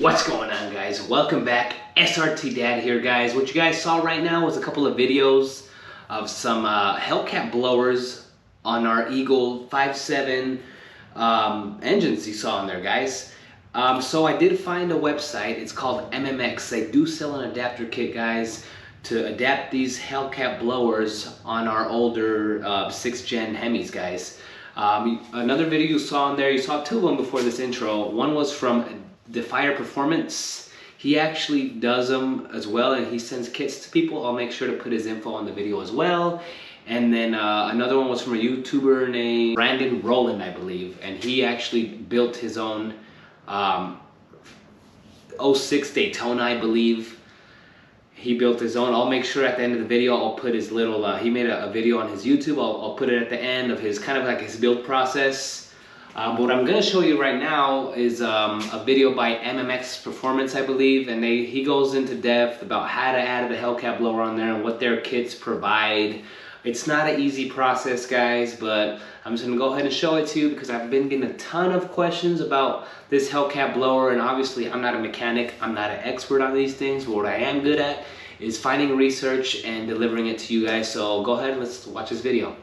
What's going on, guys? Welcome back. SRT Dad here, guys. What you guys saw right now was a couple of videos of some Hellcat blowers on our Eagle 5.7 engines you saw in there, guys. So I did find a website. It's called MMX. They do sell an adapter kit, guys, to adapt these Hellcat blowers on our older 6th gen Hemis, guys. Another video you saw in there, you saw two of them before this intro. One was from Fire Performance. He actually does them as well, and he sends kits to people. I'll make sure to put his info on the video as well. And then another one was from a YouTuber named Brandon Rowland, I believe, and he actually built his own 06 Daytona, I believe. He built his own. I'll make sure at the end of the video I'll put his little he made a video on his YouTube. I'll put it at the end of his kind of like his build process. But what I'm going to show you right now is a video by MMX Performance, I believe, and he goes into depth about how to add the Hellcat blower on there and what their kits provide. It's not an easy process, guys, but I'm just going to go ahead and show it to you because I've been getting a ton of questions about this Hellcat blower, and obviously I'm not a mechanic, I'm not an expert on these things, but what I am good at is finding research and delivering it to you guys. So go ahead and let's watch this video.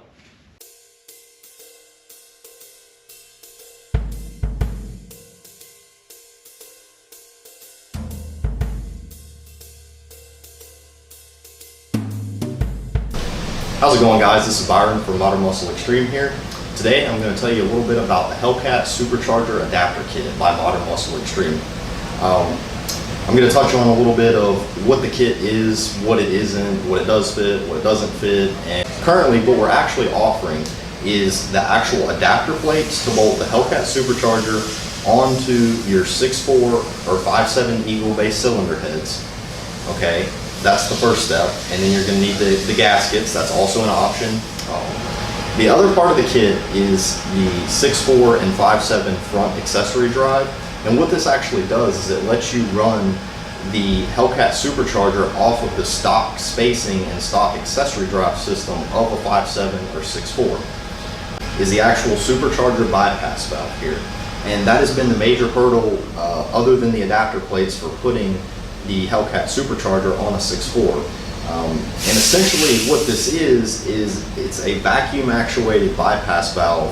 How's it going, guys? This is Byron from Modern Muscle Extreme here. Today I'm going to tell you a little bit about the Hellcat Supercharger Adapter Kit by Modern Muscle Extreme. I'm going to touch on a little bit of what the kit is, what it isn't, what it does fit, what it doesn't fit, and currently what we're actually offering is the actual adapter plates to bolt the Hellcat Supercharger onto your 6.4 or 5.7 Eagle base cylinder heads. Okay. That's the first step, and then you're going to need the gaskets. That's also an option. The other part of the kit is the 6.4 and 5.7 front accessory drive, and what this actually does is it lets you run the Hellcat Supercharger off of the stock spacing and stock accessory drive system of a 5.7 or 6.4. Is the actual supercharger bypass valve here, and that has been the major hurdle other than the adapter plates for putting the Hellcat Supercharger on a 6.4. And essentially what this is it's a vacuum actuated bypass valve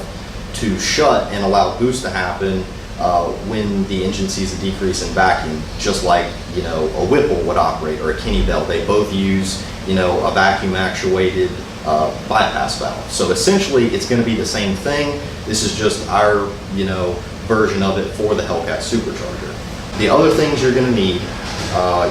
to shut and allow boost to happen when the engine sees a decrease in vacuum, just like, you know, a Whipple would operate or a Kinney belt. They both use, you know, a vacuum actuated bypass valve. So essentially it's going to be the same thing. This is just our, you know, version of it for the Hellcat Supercharger. The other things you're going to need,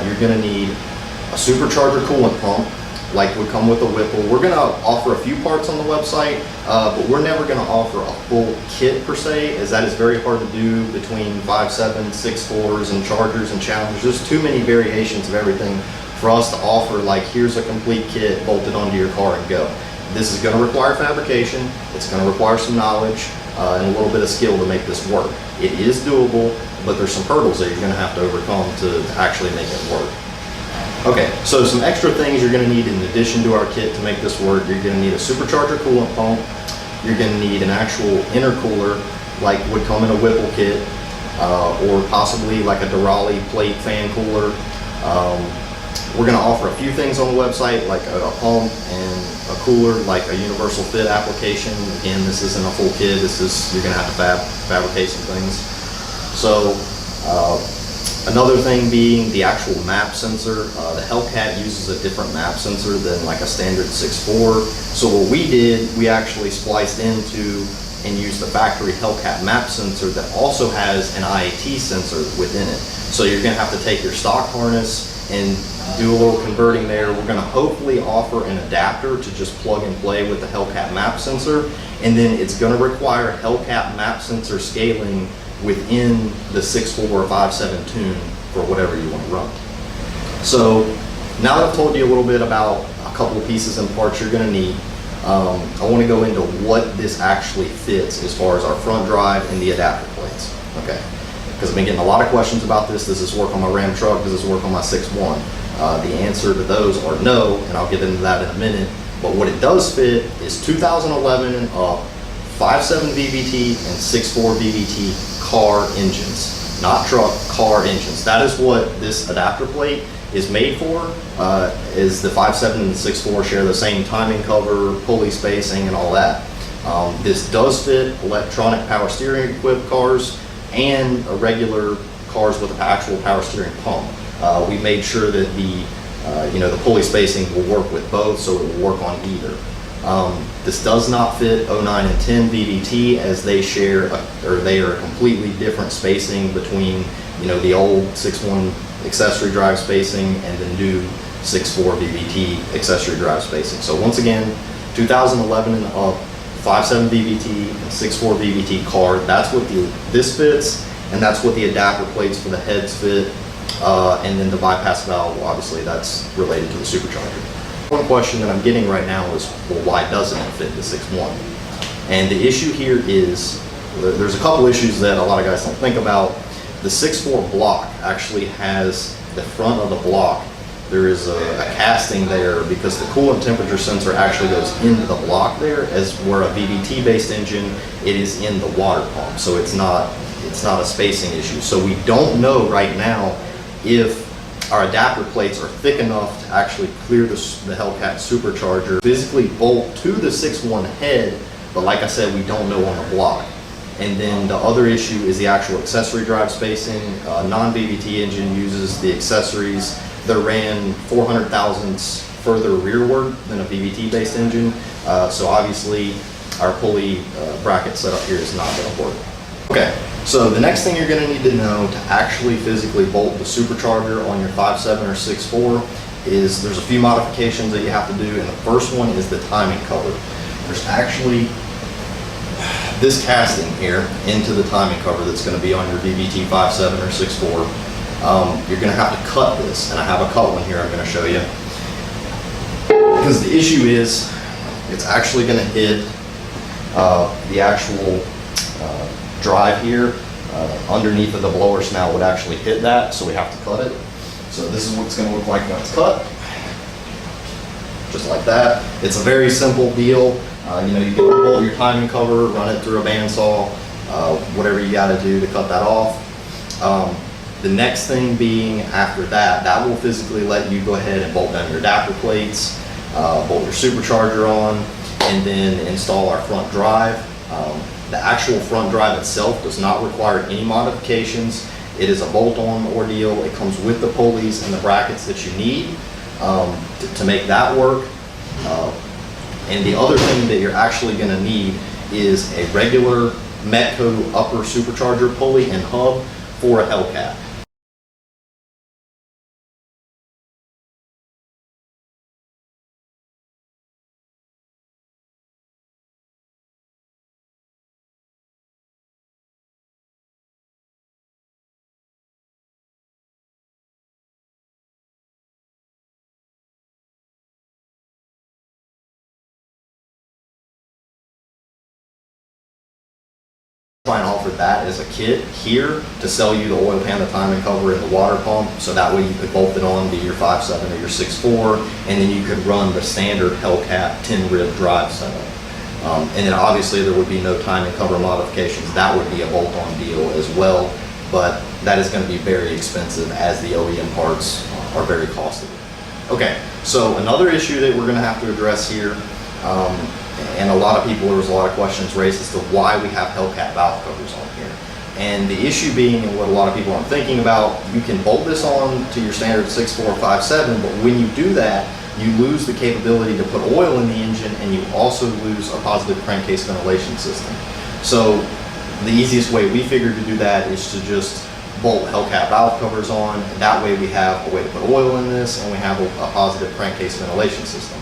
you're going to need a supercharger coolant pump, like would come with a Whipple. We're going to offer a few parts on the website, but we're never going to offer a full kit per se, as that is very hard to do between 5.7, 6.4s, and Chargers and Challengers. There's too many variations of everything for us to offer, like here's a complete kit bolted onto your car and go. This is going to require fabrication, it's going to require some knowledge and a little bit of skill to make this work. It is doable, but there's some hurdles that you're going to have to overcome to actually make it work. Okay, so some extra things you're going to need in addition to our kit to make this work. You're going to need a supercharger coolant pump. You're going to need an actual intercooler, like would come in a Whipple kit, or possibly like a Durali plate fan cooler. We're going to offer a few things on the website, like a pump and a cooler, like a universal fit application. Again, this isn't a full kit. This is, you're going to have to fabricate some things. So another thing being the actual map sensor. The Hellcat uses a different map sensor than like a standard 6.4. So what we did, we actually spliced into and used the factory Hellcat map sensor that also has an IAT sensor within it. So you're going to have to take your stock harness and do a little converting there. We're going to hopefully offer an adapter to just plug and play with the Hellcat map sensor, and then it's going to require Hellcat map sensor scaling within the 6.4 or 5.7 tune for whatever you want to run. So now that I've told you a little bit about a couple of pieces and parts you're going to need, I want to go into what this actually fits as far as our front drive and the adapter plates. Okay, because I've been getting a lot of questions about this. Does this work on my Ram truck? Does this work on my 6.1? The answer to those are no, and I'll get into that in a minute. But what it does fit is 2011 and up 5.7 VVT and 6.4 VVT car engines. not truck, car engines. That is what this adapter plate is made for. Is the 5.7 and the 6.4 share the same timing cover, pulley spacing, and all that. This does fit electronic power steering equipped cars and regular cars with an actual power steering pump. We made sure that the pulley spacing will work with both, so it will work on either. This does not fit 09 and 10 VVT, as they share, or they are a completely different spacing between, the old 6.1 accessory drive spacing and the new 6.4 VVT accessory drive spacing. So once again, 2011 and up, 5.7 VVT and 6.4 VVT car, that's what this fits, and that's what the adapter plates for the heads fit. And then the bypass valve, obviously, that's related to the supercharger. One question that I'm getting right now is, well, why doesn't it fit the 6.1? And the issue here is, there's a couple issues that a lot of guys don't think about. The 6.4 block actually has the front of the block. There is a casting there because the coolant temperature sensor actually goes into the block there, as where a VVT based engine, it is in the water pump. So it's not a spacing issue. So we don't know right now if our adapter plates are thick enough to actually clear the Hellcat supercharger, physically bolt to the 6.1 head, but like I said, we don't know on the block. And then the other issue is the actual accessory drive spacing. Non-VVT engine uses the accessories. They're ran 400 thousandths further rearward than a VVT based engine. So obviously our pulley bracket setup here is not going to work. Okay, so the next thing you're going to need to know to actually physically bolt the supercharger on your 5.7 or 6.4 is there's a few modifications that you have to do, and the first one is the timing cover. There's actually this casting here into the timing cover that's going to be on your VVT 5.7 or 6.4. You're going to have to cut this, and I have a cut one here I'm going to show you. Because the issue is, it's actually going to hit the actual drive here. Underneath of the blower snout would actually hit that, so we have to cut it. So this is what it's going to look like when it's cut. Just like that. It's a very simple deal. You can bolt your timing cover, run it through a bandsaw, whatever you got to do to cut that off. The next thing being after that, that will physically let you go ahead and bolt down your adapter plates, bolt your supercharger on, and then install our front drive. The actual front drive itself does not require any modifications. It is a bolt-on ordeal. It comes with the pulleys and the brackets that you need to make that work. And the other thing that you're actually going to need is a regular Metco upper supercharger pulley and hub for a Hellcat. Try and offer that as a kit here to sell you the oil pan, the timing cover, and the water pump, so that way you could bolt it on to your 5.7 or your 6.4, and then you could run the standard Hellcat 10 rib drive setup. And then obviously there would be no timing cover modifications. That would be a bolt-on deal as well, but that is going to be very expensive as the OEM parts are very costly. Okay, so another issue that we're going to have to address here, and a lot of people, there was a lot of questions raised as to why we have Hellcat valve covers on here. And the issue being, and what a lot of people aren't thinking about, you can bolt this on to your standard 6.4, 5.7, but when you do that, you lose the capability to put oil in the engine, and you also lose a positive crankcase ventilation system. So the easiest way we figured to do that is to just bolt Hellcat valve covers on, and that way we have a way to put oil in this, and we have a positive crankcase ventilation system.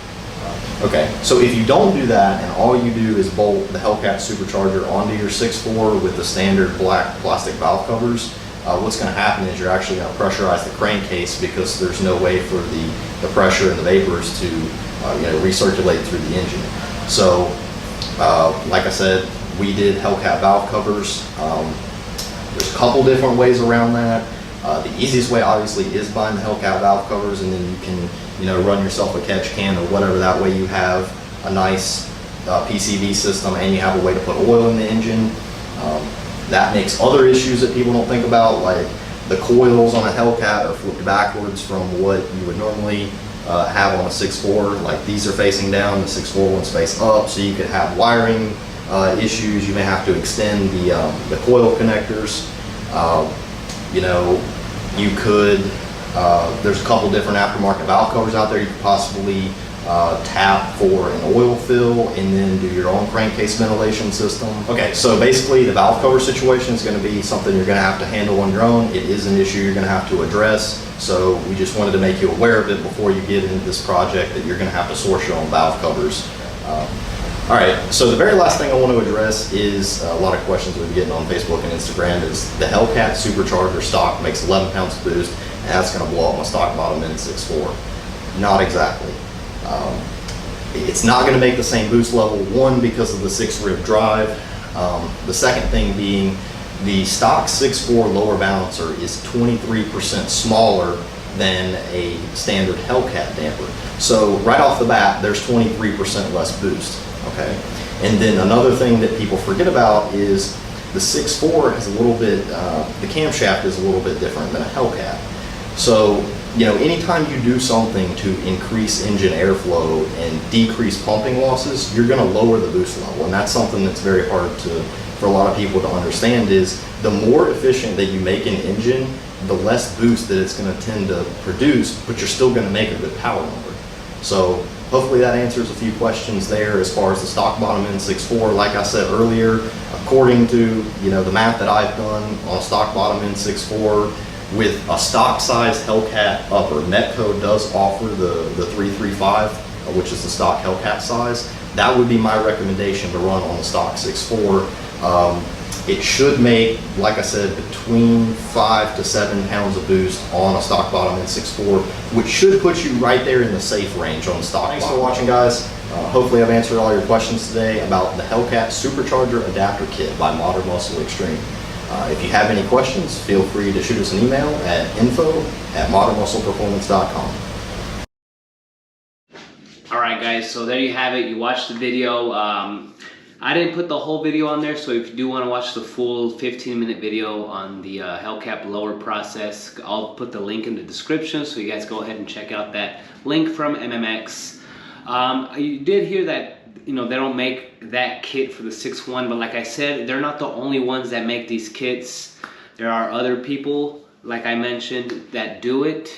Okay, so if you don't do that and all you do is bolt the Hellcat supercharger onto your 6.4 with the standard black plastic valve covers, what's going to happen is you're actually going to pressurize the crankcase, because there's no way for the pressure and the vapors to recirculate through the engine. So like I said, we did Hellcat valve covers. There's a couple different ways around that. The easiest way obviously is buying the Hellcat valve covers, and then you can run yourself a catch can or whatever. That way you have a nice PCV system, and you have a way to put oil in the engine. That makes other issues that people don't think about, like the coils on a Hellcat are flipped backwards from what you would normally have on a 6.4. Like these are facing down, the 6.4 one's face up, so you could have wiring issues. You may have to extend the coil connectors. You know, you could, there's a couple different aftermarket valve covers out there. You could possibly tap for an oil fill and then do your own crankcase ventilation system. Okay, so basically the valve cover situation is going to be something you're going to have to handle on your own. It is an issue you're going to have to address, so we just wanted to make you aware of it before you get into this project, that you're going to have to source your own valve covers. All right, so the very last thing I want to address is a lot of questions we've been getting on Facebook and Instagram is the Hellcat supercharger stock makes 11 pounds of boost, and that's going to blow up my stock bottom end 6.4. Not exactly. It's not going to make the same boost level, one, because of the 6-rib drive. The second thing being the stock 6.4 lower balancer is 23% smaller than a standard Hellcat damper. So right off the bat, there's 23% less boost, okay? And then another thing that people forget about is the 6.4 has a little bit, the camshaft is a little bit different than a Hellcat. So, you know, anytime you do something to increase engine airflow and decrease pumping losses, you're going to lower the boost level. And that's something that's very hard for a lot of people to understand, is the more efficient that you make an engine, the less boost that it's going to tend to produce, but you're still going to make a good power number. So hopefully that answers a few questions there as far as the stock bottom end 6.4. Like I said earlier, according to, you know, the math that I've done on a stock bottom end 6.4, with a stock size Hellcat upper, Metco does offer the 335, which is the stock Hellcat size. That would be my recommendation to run on the stock 6.4. It should make, like I said, between 5 to 7 pounds of boost on a stock bottom end 6.4, which should put you right there in the safe range on the stock. Thanks for watching, guys. Hopefully I've answered all your questions today about the Hellcat Supercharger Adapter Kit by Modern Muscle Extreme. If you have any questions, feel free to shoot us an email at info@modernmuscleperformance.com. All right, guys, so there you have it. You watched the video. I didn't put the whole video on there, so if you do want to watch the full 15-minute video on the Hellcat blower process, I'll put the link in the description, so you guys go ahead and check out that link from MMX. You did hear that, you know, they don't make that kit for the 6.1, but like I said, they're not the only ones that make these kits. There are other people, like I mentioned, that do it.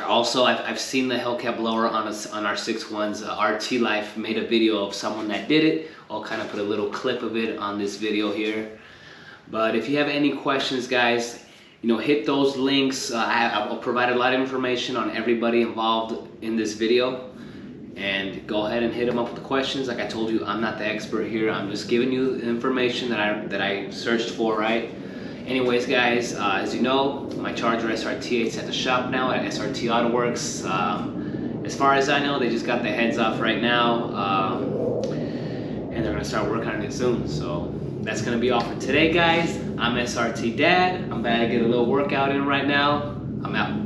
Also, I've seen the Hellcat blower on our 6.1s. RT Life made a video of someone that did it. I'll kind of put a little clip of it on this video here. But if you have any questions, guys, you know, hit those links. I'll provide a lot of information on everybody involved in this video. And go ahead and hit them up with the questions. Like I told you, I'm not the expert here. I'm just giving you the information that I searched for, right? Anyways, guys, as you know, my Charger SRT 8's at the shop now at SRT AutoWorks. As far as I know, they just got the heads off right now, and they're gonna start working on it soon. So that's gonna be all for today, guys. I'm SRT Dad. I'm about to get a little workout in right now. I'm out.